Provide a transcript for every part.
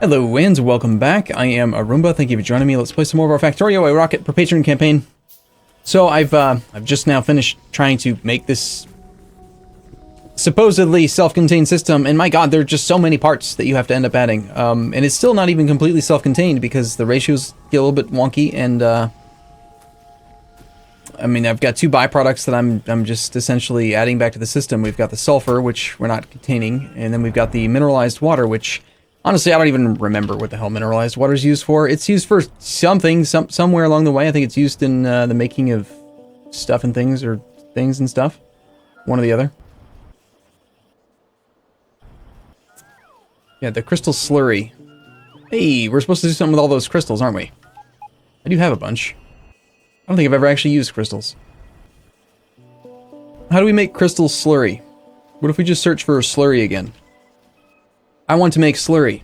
Hello and welcome back. I am Arumba. Thank you for joining me. Let's play some more of our Factorio a Rocket per Patron campaign. So I've just now finished trying to make this supposedly self-contained system, and my god, there are just so many parts that you have to end up adding. And it's still not even completely self-contained because the ratios get a little bit wonky, and I mean, I've got two byproducts that I'm just essentially adding back to the system. We've got the sulfur, which we're not containing, and then we've got the mineralized water, which honestly, I don't even remember what the hell mineralized water is used for. It's used for something, somewhere along the way. I think it's used in the making of stuff and things, or things and stuff. One or the other. Yeah, the crystal slurry. Hey, we're supposed to do something with all those crystals, aren't we? I do have a bunch. I don't think I've ever actually used crystals. How do we make crystal slurry? What if we just search for slurry again? I want to make slurry.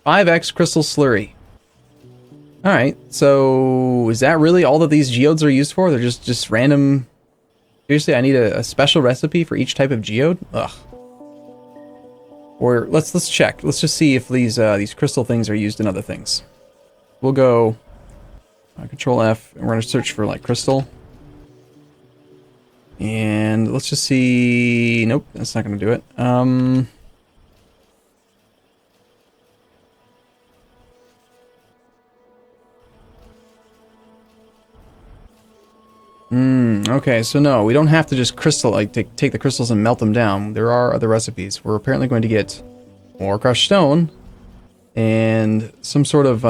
5x crystal slurry. Alright, so is that really all that these geodes are used for? They're just random... Seriously, I need a special recipe for each type of geode? Ugh. Or let's check. Let's just see if these crystal things are used in other things. We'll go Control F, and we're going to search for like crystal. And let's just see... Nope, that's not going to do it. Okay, so no, we don't have to just take the crystals and melt them down. There are other recipes. We're apparently going to get more crushed stone and some sort of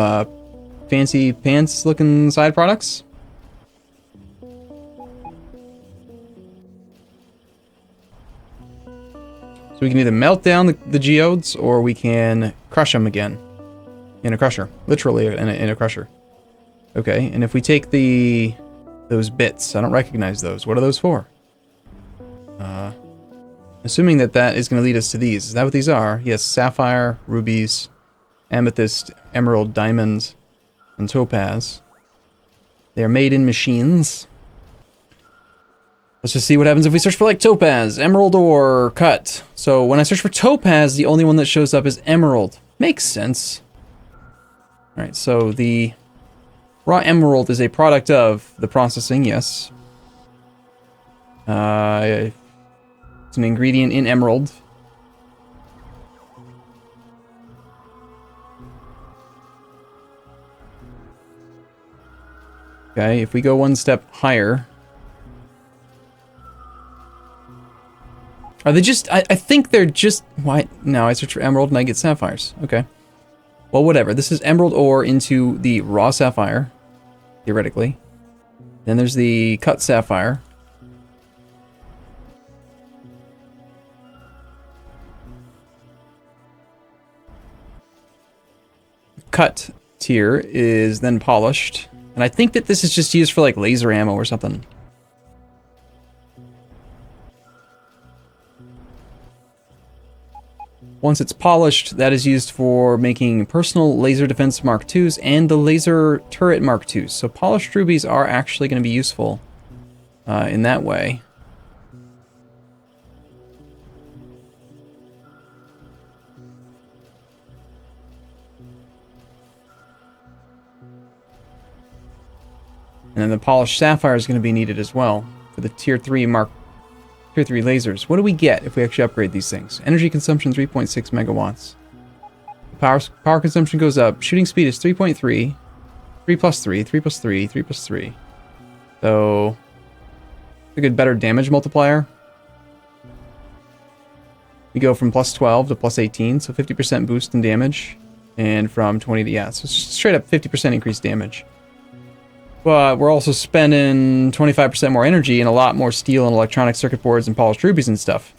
fancy pants looking side products. So we can either melt down the geodes, or we can crush them again in a crusher, literally in a crusher. Okay, and if we take those bits, I don't recognize those. What are those for? Assuming that is going to lead us to these. Is that what these are? Yes, sapphire, rubies, amethyst, emerald, diamonds, and topaz. They are made in machines. Let's just see what happens if we search for like topaz, emerald, or cut. So when I search for topaz, the only one that shows up is emerald. Makes sense. Alright, so the raw emerald is a product of the processing, yes. It's an ingredient in emerald. Okay, if we go one step higher... Are they just... I think they're just... Why? No, I search for emerald and I get sapphires. Okay. Well, whatever. This is emerald ore into the raw sapphire. Theoretically. Then there's the cut sapphire. Cut tier is then polished. And I think that this is just used for like laser ammo or something. Once it's polished, that is used for making personal laser defense Mark IIs and the laser turret Mark IIs. So polished rubies are actually going to be useful in that way. And then the polished sapphire is going to be needed as well for the tier 3 lasers. What do we get if we actually upgrade these things? Energy consumption 3.6 megawatts. Power consumption goes up. Shooting speed is 3.3. 3 plus 3, 3 plus 3, 3 plus 3. So, a good better damage multiplier. We go from plus 12 to plus 18, so 50% boost in damage. And from 20 to, yeah, so it's just straight up 50% increased damage. But we're also spending 25% more energy and a lot more steel and electronic circuit boards and polished rubies and stuff.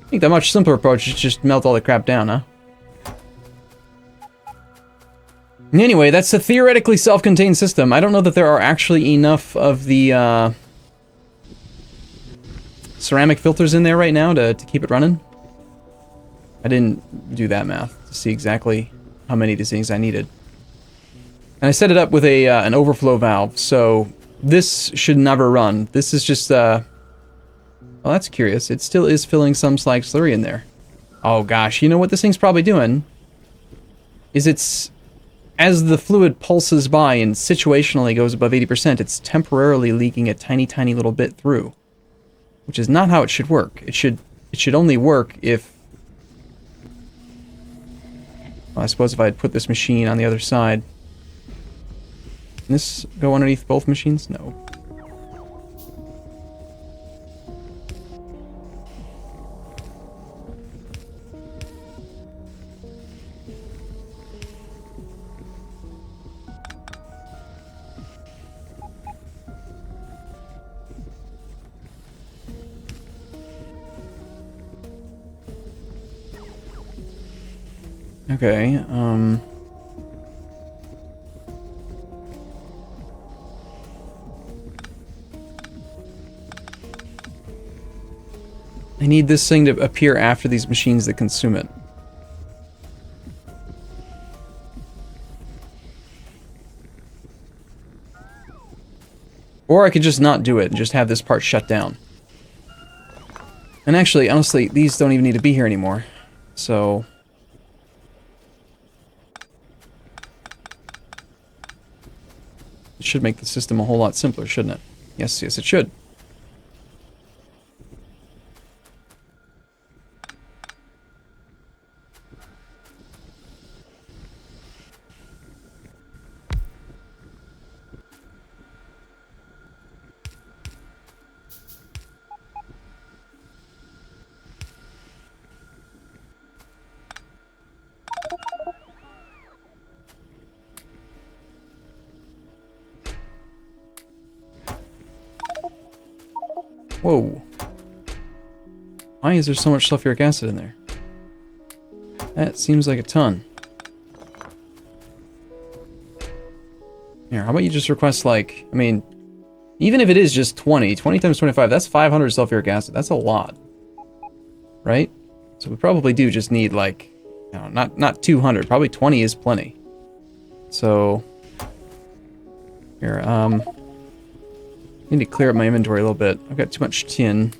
I think the much simpler approach is just melt all the crap down, huh? Anyway, that's a theoretically self-contained system. I don't know that there are actually enough of the ceramic filters in there right now to keep it running. I didn't do that math to see exactly how many of these things I needed. And I set it up with an overflow valve, so this should never run. This is just, well, that's curious. It still is filling some slag slurry in there. Oh gosh, you know what this thing's probably doing? is it's as the fluid pulses by and situationally goes above 80%, it's temporarily leaking a tiny, tiny little bit through, which is not how it should work. It should only work if, well, I suppose if I had put this machine on the other side. Can this go underneath both machines? No. Okay, I need this thing to appear after these machines that consume it. Or I could just not do it and just have this part shut down. And actually, honestly, these don't even need to be here anymore. So... it should make the system a whole lot simpler, shouldn't it? Yes, yes, it should. Whoa. Why is there so much sulfuric acid in there? That seems like a ton. Here, how about you just request, like, I mean, even if it is just 20 times 25, that's 500 sulfuric acid. That's a lot. Right? So we probably do just need, like, you know, not 200. Probably 20 is plenty. So, here, need to clear up my inventory a little bit. I've got too much tin.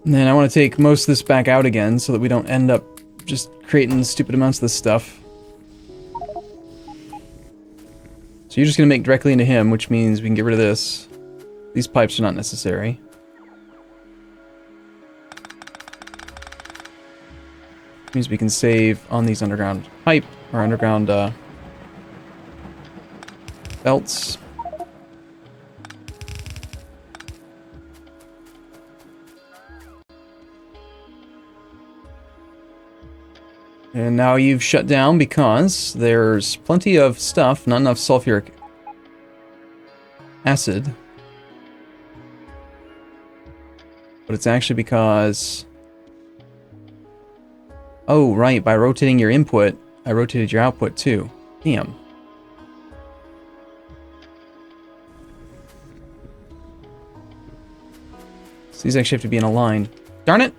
And then I want to take most of this back out again so that we don't end up just creating stupid amounts of this stuff. So you're just going to make directly into him, which means we can get rid of this. These pipes are not necessary. Means we can save on these underground pipe, or underground belts. And now you've shut down because there's plenty of stuff, not enough sulfuric acid. But it's actually because... oh, right, by rotating your input, I rotated your output too. Damn. So these actually have to be in a line. Darn it!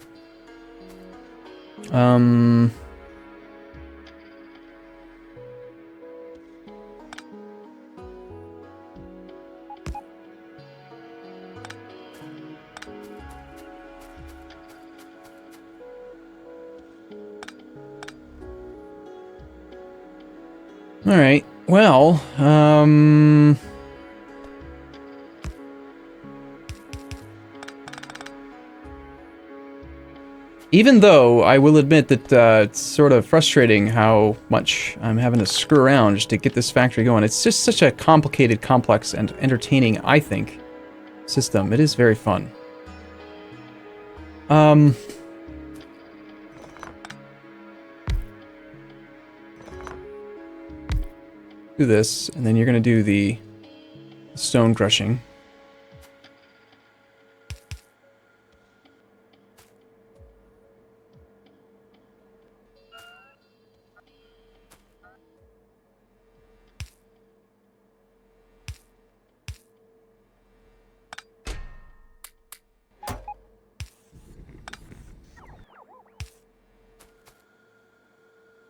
Alright, well, even though I will admit that it's sort of frustrating how much I'm having to screw around just to get this factory going. It's just such a complicated, complex, and entertaining, I think, system. It is very fun. Do this, and then you're going to do the stone crushing.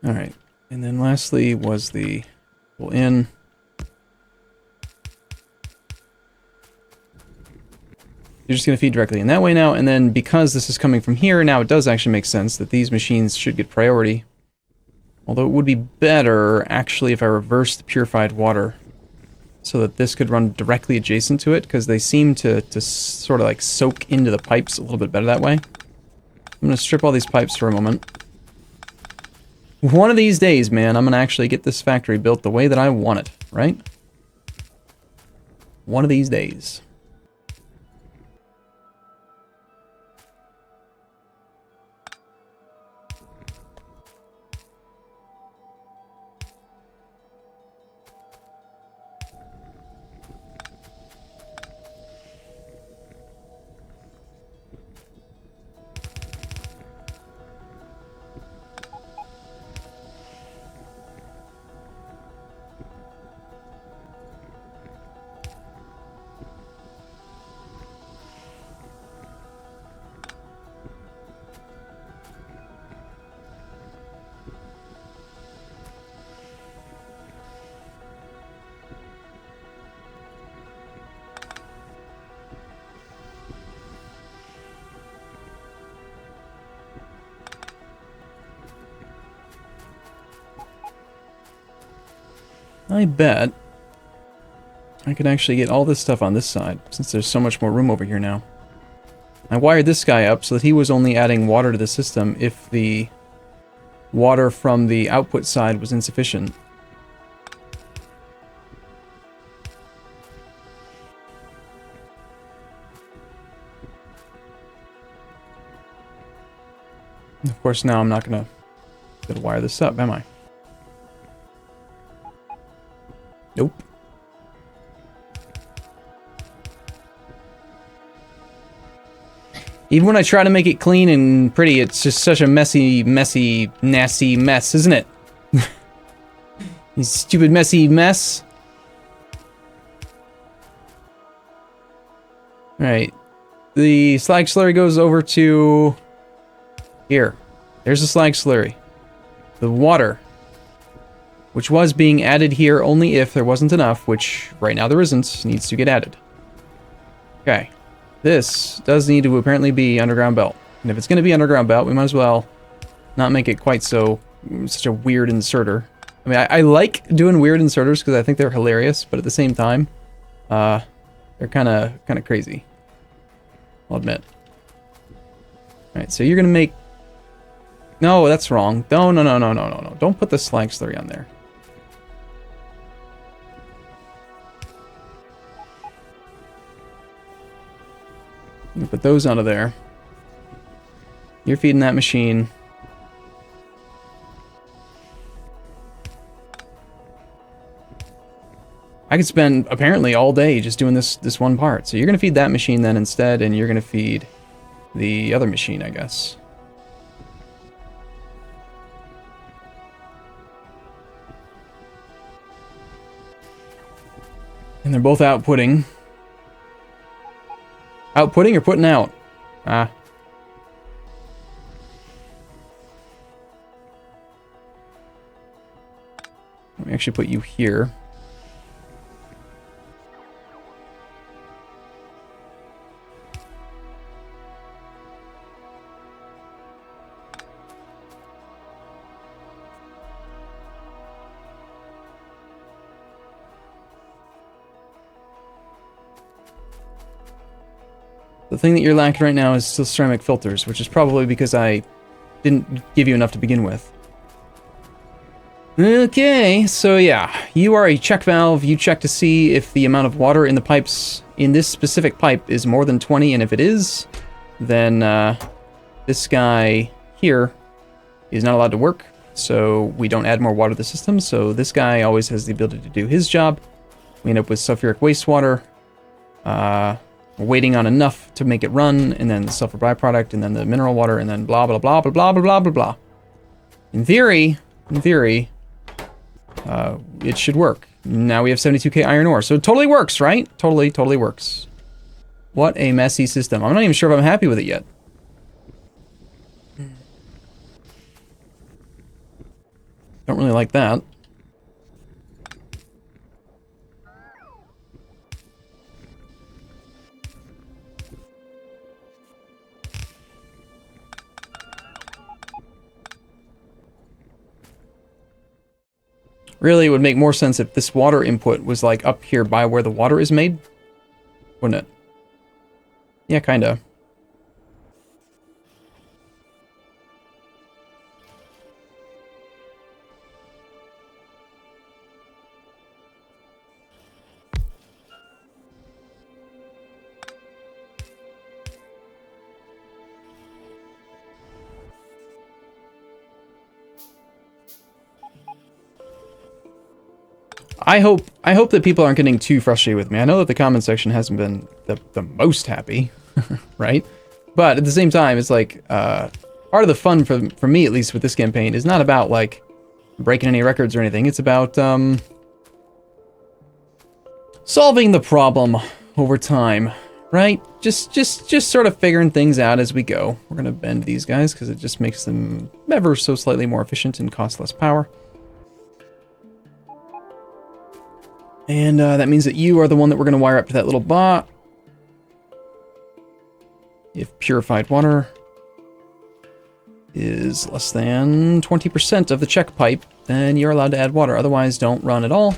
Alright, and then lastly was the pull in. You're just going to feed directly in that way now, and then because this is coming from here, now it does actually make sense that these machines should get priority. Although it would be better, actually, if I reverse the purified water so that this could run directly adjacent to it, because they seem to sort of like soak into the pipes a little bit better that way. I'm going to strip all these pipes for a moment. One of these days, man, I'm going to actually get this factory built the way that I want it, right? One of these days. I bet I could actually get all this stuff on this side, since there's so much more room over here now. I wired this guy up so that he was only adding water to the system if the water from the output side was insufficient. Of course, now I'm not gonna wire this up, am I? Nope. Even when I try to make it clean and pretty, it's just such a messy, nasty mess, isn't it? You stupid, messy mess. Alright. The slag slurry goes over to... here. There's the slag slurry. The water, which was being added here only if there wasn't enough, which right now there isn't, needs to get added. Okay. This does need to apparently be underground belt. And if it's going to be underground belt, we might as well not make it quite so... such a weird inserter. I mean, I like doing weird inserters because I think they're hilarious, but at the same time, they're kind of crazy. I'll admit. Alright, so you're going to make... no, that's wrong. No. Don't put the slag slurry on there. You put those onto there. You're feeding that machine. I could spend apparently all day just doing this one part. So you're going to feed that machine then instead, and you're going to feed the other machine, I guess. And they're both outputting. Outputting or putting out? Ah. Let me actually put you here. The thing that you're lacking right now is still ceramic filters, which is probably because I didn't give you enough to begin with. Okay, so yeah, you are a check valve. You check to see if the amount of water in the pipes, in this specific pipe, is more than 20, and if it is, then this guy here is not allowed to work, so we don't add more water to the system, so this guy always has the ability to do his job. We end up with sulfuric wastewater. We're waiting on enough to make it run, and then the sulfur byproduct, and then the mineral water, and then blah, blah, blah, blah, blah, blah, blah, blah, blah. In theory, it should work. Now we have 72k iron ore, so it totally works, right? Totally works. What a messy system. I'm not even sure if I'm happy with it yet. Don't really like that. Really, it would make more sense if this water input was like up here by where the water is made, wouldn't it? Yeah, kinda. I hope that people aren't getting too frustrated with me. I know that the comment section hasn't been the most happy, right? But at the same time, it's like part of the fun for me, at least with this campaign, is not about like breaking any records or anything. It's about solving the problem over time, right? Just sort of figuring things out as we go. We're gonna bend these guys because it just makes them ever so slightly more efficient and cost less power. And that means that you are the one that we're going to wire up to that little bot. If purified water is less than 20% of the check pipe, then you're allowed to add water. Otherwise, don't run at all.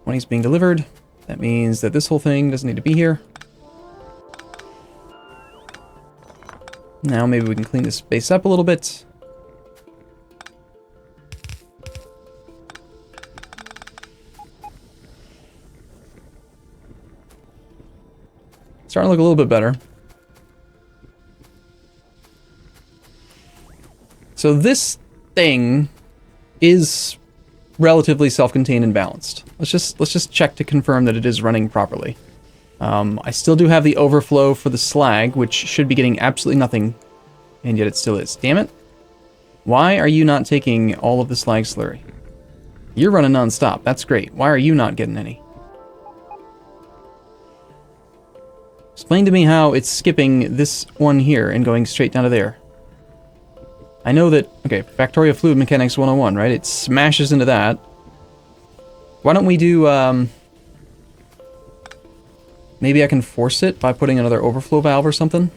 20 is being delivered. That means that this whole thing doesn't need to be here. Now maybe we can clean this space up a little bit. Starting to look a little bit better. So this thing is relatively self-contained and balanced. Let's just check to confirm that it is running properly. I still do have the overflow for the slag, which should be getting absolutely nothing, and yet it still is. Damn it. Why are you not taking all of the slag slurry? You're running non-stop. That's great. Why are you not getting any? Explain to me how it's skipping this one here and going straight down to there. I know that, okay, Factorio Fluid Mechanics 101, right? It smashes into that. Why don't we do, maybe I can force it by putting another overflow valve or something?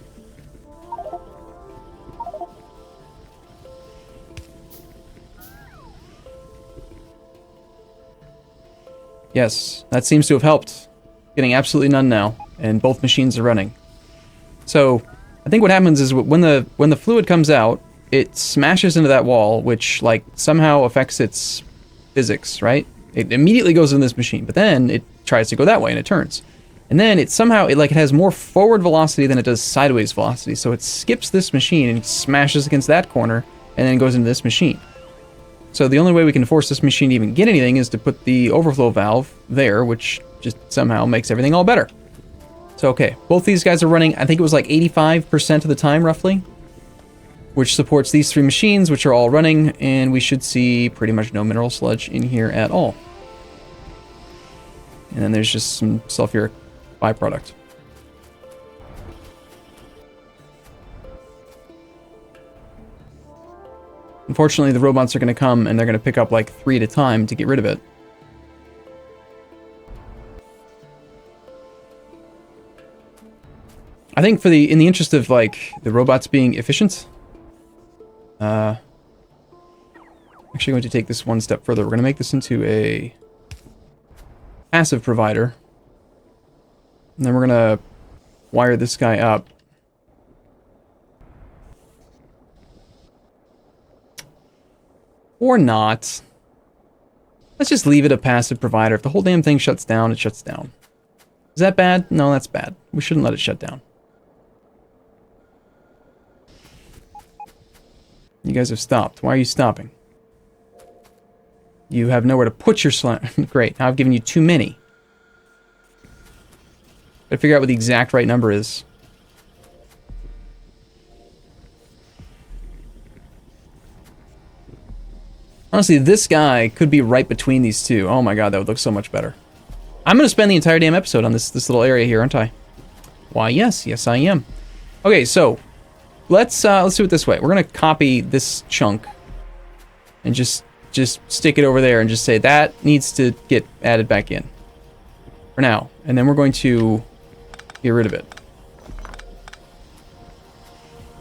Yes, that seems to have helped. Getting absolutely none now. And both machines are running. So, I think what happens is when the fluid comes out, it smashes into that wall, which, like, somehow affects its physics, right? It immediately goes in this machine, but then it tries to go that way and it turns. And then it somehow, it has more forward velocity than it does sideways velocity, so it skips this machine and smashes against that corner, and then goes into this machine. So the only way we can force this machine to even get anything is to put the overflow valve there, which just somehow makes everything all better. So, okay, both these guys are running, I think it was like 85% of the time, roughly, which supports these three machines, which are all running, and we should see pretty much no mineral sludge in here at all. And then there's just some sulfuric byproduct. Unfortunately, the robots are going to come, and they're going to pick up like 3 at a time to get rid of it. I think in the interest of, like, the robots being efficient, I'm actually going to take this one step further. We're going to make this into a passive provider. And then we're going to wire this guy up. Or not. Let's just leave it a passive provider. If the whole damn thing shuts down, it shuts down. Is that bad? No, that's bad. We shouldn't let it shut down. You guys have stopped. Why are you stopping? You have nowhere to put your slime. Great. Now I've given you too many. Gotta figure out what the exact right number is. Honestly, this guy could be right between these two. Oh my god, that would look so much better. I'm gonna spend the entire damn episode on this little area here, aren't I? Why, yes. Yes, I am. Okay, so let's do it this way. We're gonna copy this chunk and just stick it over there and just say that needs to get added back in for now, and then we're going to get rid of it.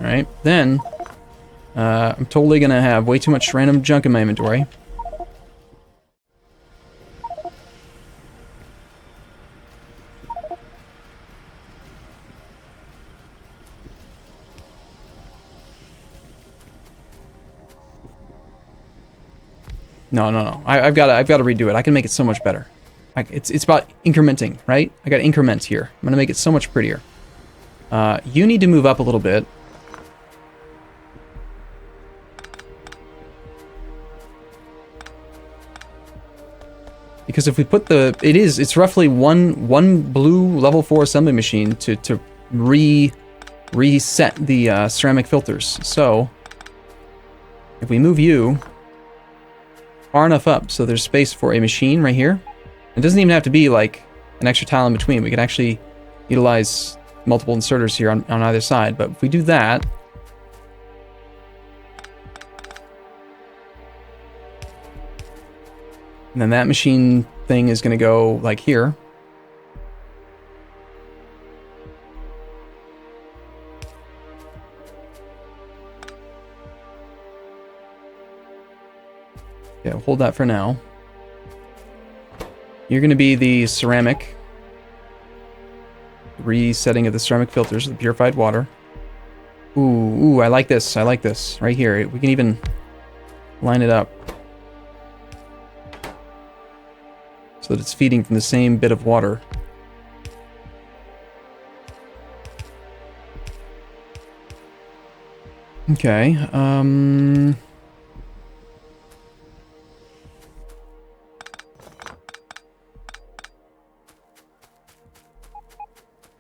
All right, then I'm totally gonna have way too much random junk in my inventory. No. I've got to redo it. I can make it so much better. It's about incrementing, right? I got to increment here. I'm going to make it so much prettier. You need to move up a little bit. Because if we put it's roughly one blue level 4 assembly machine to reset the ceramic filters. So if we move you far enough up so there's space for a machine right here, it doesn't even have to be like an extra tile in between. We could actually utilize multiple inserters here on either side. But if we do that, and then that machine thing is going to go like here. Yeah, we'll hold that for now. You're going to be the ceramic. Resetting of the ceramic filters with the purified water. Ooh, I like this. I like this. Right here. We can even line it up so that it's feeding from the same bit of water. Okay,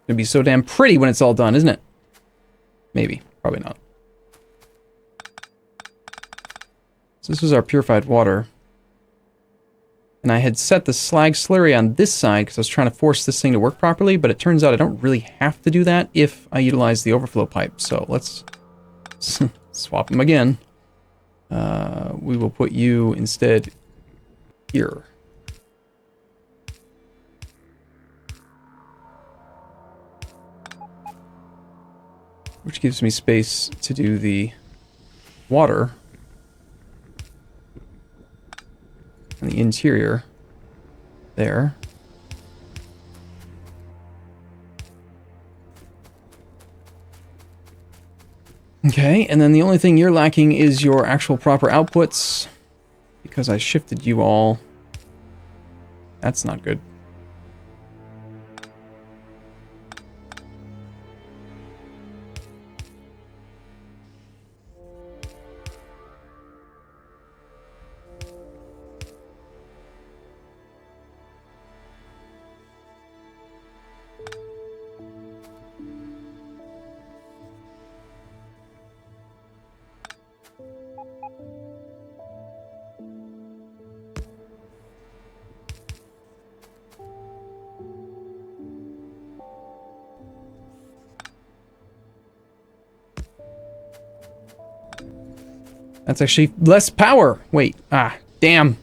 it'll be so damn pretty when it's all done, isn't it? Maybe. Probably not. So this was our purified water. And I had set the slag slurry on this side because I was trying to force this thing to work properly, but it turns out I don't really have to do that if I utilize the overflow pipe. So let's swap them again. We will put you instead here. Which gives me space to do the water on the interior there. Okay, and then the only thing you're lacking is your actual proper outputs, because I shifted you all. That's not good. That's actually less power. Wait. Damn.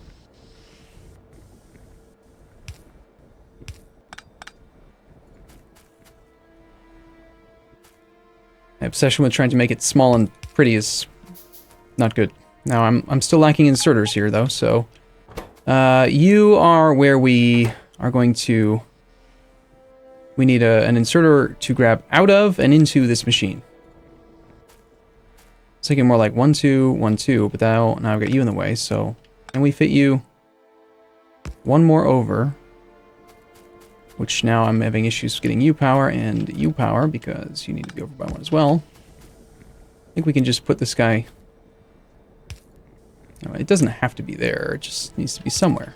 My obsession with trying to make it small and pretty is not good. Now I'm still lacking inserters here though, so you are where we are going to. We need an inserter to grab out of and into this machine. It's thinking more like 1, 2, 1, 2, but now I've got you in the way, so can we fit you one more over? Which now I'm having issues getting you power and you power because you need to be over by 1 as well. I think we can just put this guy. No, it doesn't have to be there, it just needs to be somewhere.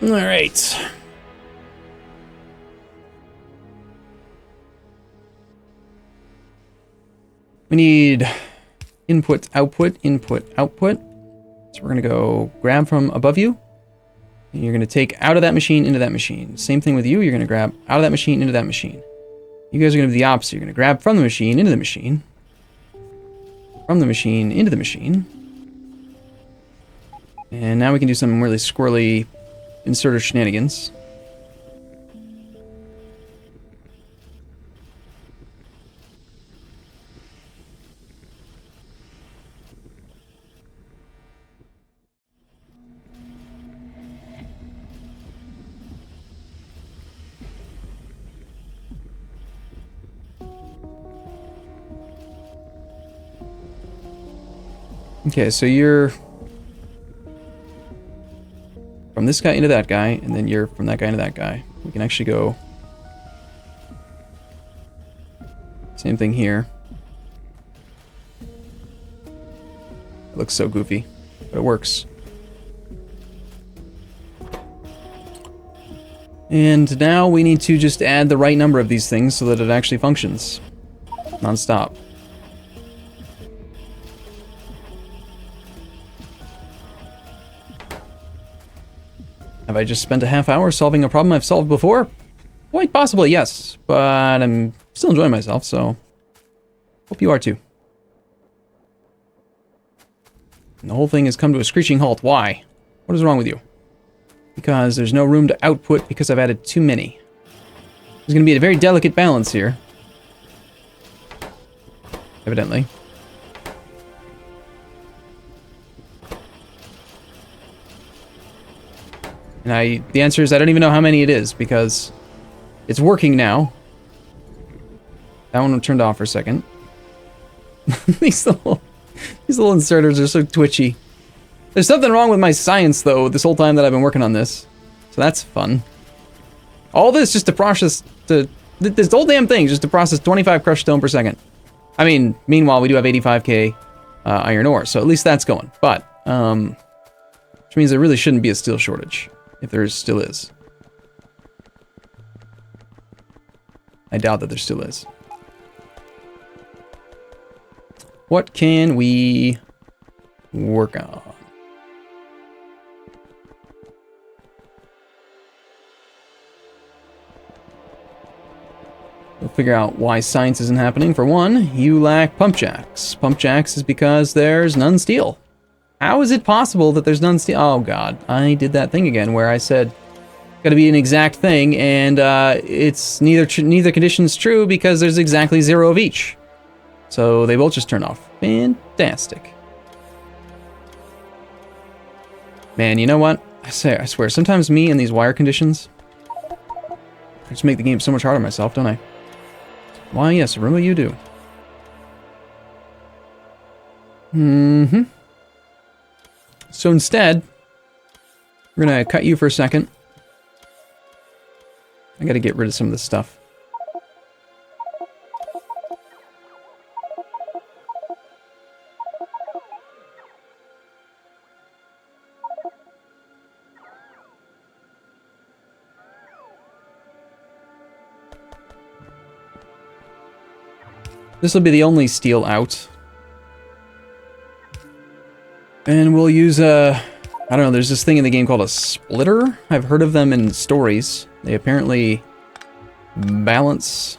Alright. We need input, output, input, output. So we're going to go grab from above you. And you're going to take out of that machine into that machine. Same thing with you. You're going to grab out of that machine into that machine. You guys are going to do the opposite. You're going to grab from the machine into the machine. From the machine into the machine. And now we can do some really squirrely inserter shenanigans. Okay, so you're from this guy into that guy, and then you're from that guy into that guy. We can actually go... Same thing here. It looks so goofy, but it works. And now we need to just add the right number of these things so that it actually functions non-stop. Have I just spent a half hour solving a problem I've solved before? Quite possibly, yes, but I'm still enjoying myself, so hope you are too. And the whole thing has come to a screeching halt. Why? What is wrong with you? Because there's no room to output because I've added too many. There's going to be a very delicate balance here. Evidently. And the answer is I don't even know how many it is because it's working now. That one turned off for a second. These little inserters are so twitchy. There's something wrong with my science, though, this whole time that I've been working on this. So that's fun. All this just to process... this whole damn thing just to process 25 crushed stone per second. I mean, meanwhile, we do have 85k iron ore, so at least that's going. But, which means there really shouldn't be a steel shortage, if there still is. I doubt that there still is. What can we work on? We'll figure out why science isn't happening. For one, you lack pump jacks. Pump jacks is because there's none steel. How is it possible that there's none steel? Oh god, I did that thing again where I said gotta be an exact thing, and it's neither condition's true because there's exactly 0 of each. So they both just turn off. Fantastic. Man, you know what? I swear, sometimes me and these wire conditions, I just make the game so much harder on myself, don't I? Why, yes, Arumba, you do. Mm-hmm. So instead, we're gonna cut you for a second. I gotta get rid of some of this stuff. This will be the only steel out. And we'll use I don't know, there's this thing in the game called a splitter. I've heard of them in stories. They apparently balance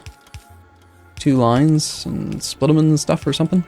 2 lines and split them and stuff or something.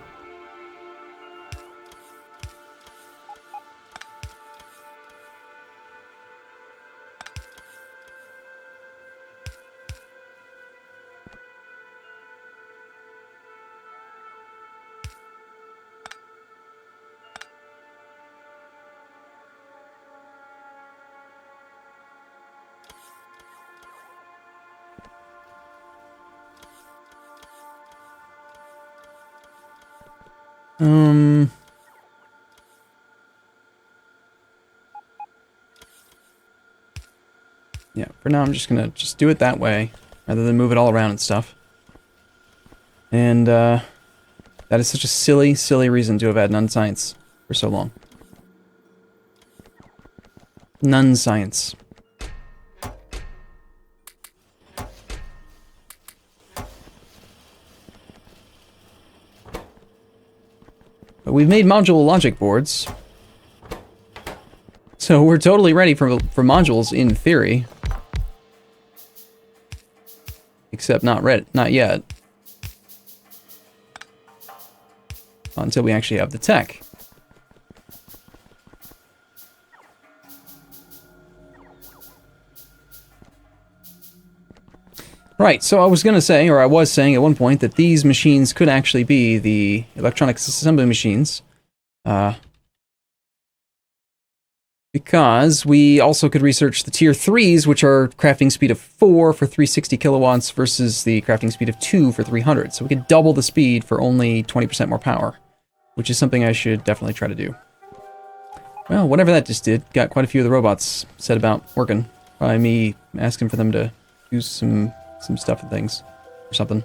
Yeah, for now I'm just gonna do it that way, rather than move it all around and stuff. And, that is such a silly, silly reason to have had none science for so long. None science. But we've made modular logic boards. So we're totally ready for modules in theory. Except not yet. Until we actually have the tech. Right, so I was going to say, or I was saying at one point, that these machines could actually be the electronics assembly machines. Because we also could research the tier 3s, which are crafting speed of 4 for 360 kilowatts versus the crafting speed of 2 for 300. So we could double the speed for only 20% more power. which is something I should definitely try to do. Well, whatever that just did, got quite a few of the robots set about working. By me asking for them to do some stuff and things, or something.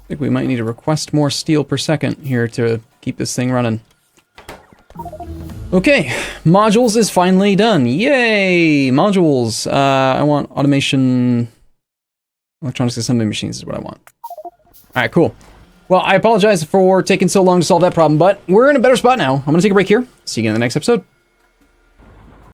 I think we might need to request more steel per second here to keep this thing running. Okay, modules is finally done. Yay! Modules. I want automation. Electronics assembly machines is what I want. Alright, cool. Well, I apologize for taking so long to solve that problem, but we're in a better spot now. I'm gonna take a break here. See you again in the next episode.